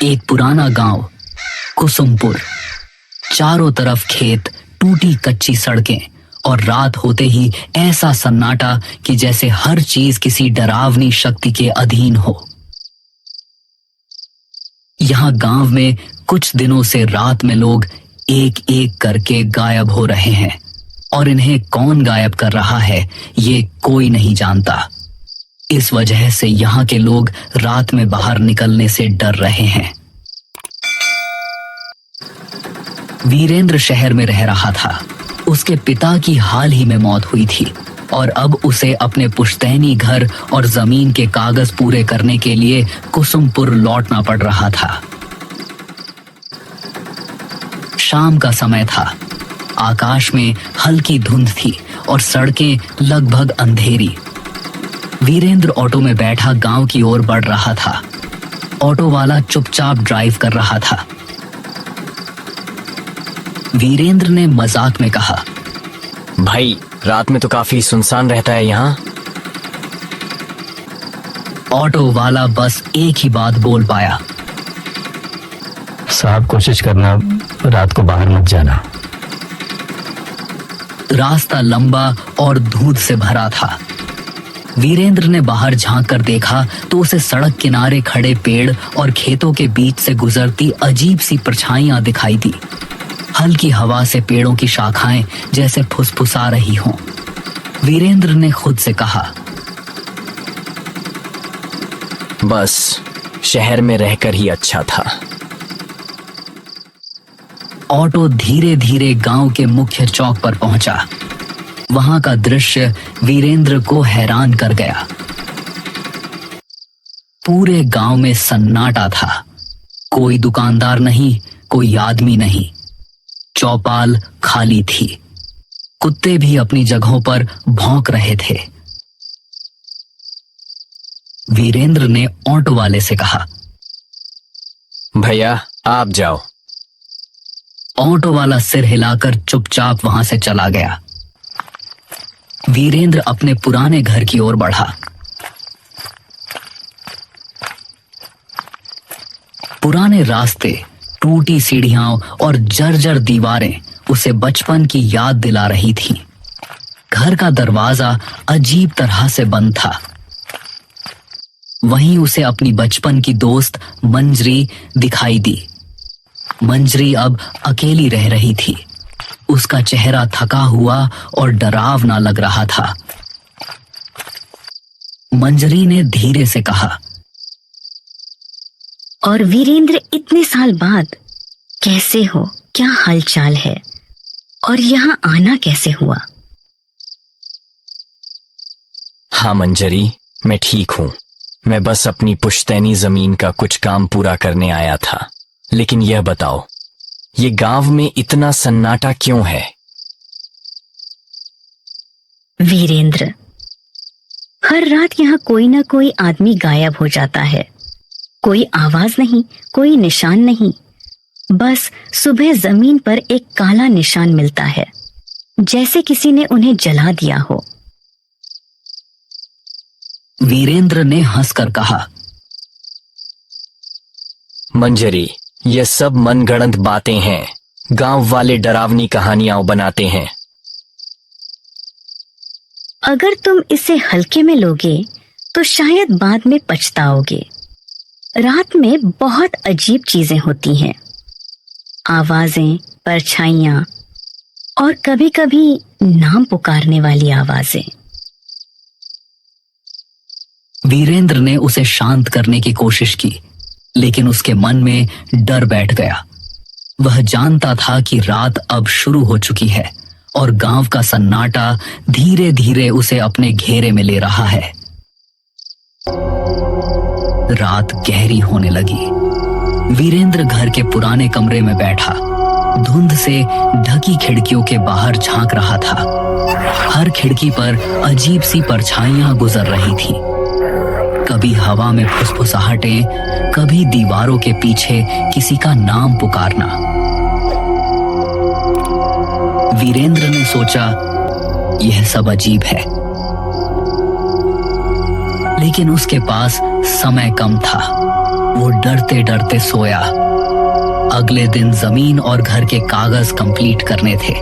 एक पुराना गांव कुसुमपुर। चारों तरफ खेत, टूटी कच्ची सड़कें और रात होते ही ऐसा सन्नाटा कि जैसे हर चीज किसी डरावनी शक्ति के अधीन हो। यहां गांव में कुछ दिनों से रात में लोग एक एक करके गायब हो रहे हैं और इन्हें कौन गायब कर रहा है ये कोई नहीं जानता। इस वजह से यहाँ के लोग रात में बाहर निकलने से डर रहे हैं। वीरेंद्र शहर में रह रहा था। उसके पिता की हाल ही में मौत हुई थी और अब उसे अपने पुश्तैनी घर और जमीन के कागज पूरे करने के लिए कुसुमपुर लौटना पड़ रहा था। शाम का समय था। आकाश में हल्की धुंध थी और सड़कें लगभग अंधेरी। वीरेंद्र ऑटो में बैठा गांव की ओर बढ़ रहा था। ऑटो वाला चुपचाप ड्राइव कर रहा था। वीरेंद्र ने मजाक में कहा, भाई रात में तो काफी सुनसान रहता है यहाँ। ऑटो वाला बस एक ही बात बोल पाया, साहब कोशिश करना रात को बाहर मत जाना। रास्ता लंबा और धूंध से भरा था। वीरेंद्र ने बाहर झांक कर देखा तो उसे सड़क किनारे खड़े पेड़ और खेतों के बीच से गुजरती अजीब सी परछाइयां दिखाई दी। हल्की हवा से पेड़ों की शाखाएं जैसे फुसफुसा रही हों। वीरेंद्र ने खुद से कहा, बस शहर में रहकर ही अच्छा था। ऑटो धीरे धीरे गांव के मुख्य चौक पर पहुंचा। वहां का दृश्य वीरेंद्र को हैरान कर गया। पूरे गांव में सन्नाटा था। कोई दुकानदार नहीं, कोई आदमी नहीं। चौपाल खाली थी। कुत्ते भी अपनी जगहों पर भौंक रहे थे। वीरेंद्र ने ऑटो वाले से कहा, भैया आप जाओ। ऑटो वाला सिर हिलाकर चुपचाप वहां से चला गया। वीरेंद्र अपने पुराने घर की ओर बढ़ा। पुराने रास्ते, टूटी सीढ़ियां और जर्जर दीवारें उसे बचपन की याद दिला रही थीं। घर का दरवाजा अजीब तरह से बंद था। वहीं उसे अपनी बचपन की दोस्त मंजरी दिखाई दी। मंजरी अब अकेली रह रही थी। उसका चेहरा थका हुआ और डरावना लग रहा था। मंजरी ने धीरे से कहा, और वीरेंद्र इतने साल बाद कैसे हो? क्या हालचाल है? और यहाँ आना कैसे हुआ? हाँ मंजरी, मैं ठीक हूँ। मैं बस अपनी पुश्तैनी जमीन का कुछ काम पूरा करने आया था। लेकिन यह बताओ, ये गांव में इतना सन्नाटा क्यों है? वीरेंद्र, हर रात यहाँ कोई ना कोई आदमी गायब हो जाता है। कोई आवाज नहीं, कोई निशान नहीं। बस सुबह जमीन पर एक काला निशान मिलता है, जैसे किसी ने उन्हें जला दिया हो। वीरेंद्र ने हंसकर कहा, मंजरी, ये सब मनगढ़ंत बातें हैं। गांव वाले डरावनी कहानियां बनाते हैं। अगर तुम इसे हल्के में लोगे तो शायद बाद में पछताओगे। रात में बहुत अजीब चीजें होती हैं। आवाजें, परछाइयां और कभी-कभी नाम पुकारने वाली आवाजें। वीरेंद्र ने उसे शांत करने की कोशिश की, लेकिन उसके मन में डर बैठ गया। वह जानता था कि रात अब शुरू हो चुकी है और गांव का सन्नाटा धीरे धीरे उसे अपने घेरे में ले रहा है। रात गहरी होने लगी। वीरेंद्र घर के पुराने कमरे में बैठा धुंध से ढकी खिड़कियों के बाहर झांक रहा था। हर खिड़की पर अजीब सी परछाइयां गुजर रही थीं। कभी हवा में फुसफुसाहटें, कभी दीवारों के पीछे किसी का नाम पुकारना। वीरेंद्र ने सोचा, यह सब अजीब है, लेकिन उसके पास समय कम था। वो डरते डरते सोया। अगले दिन जमीन और घर के कागज कंप्लीट करने थे।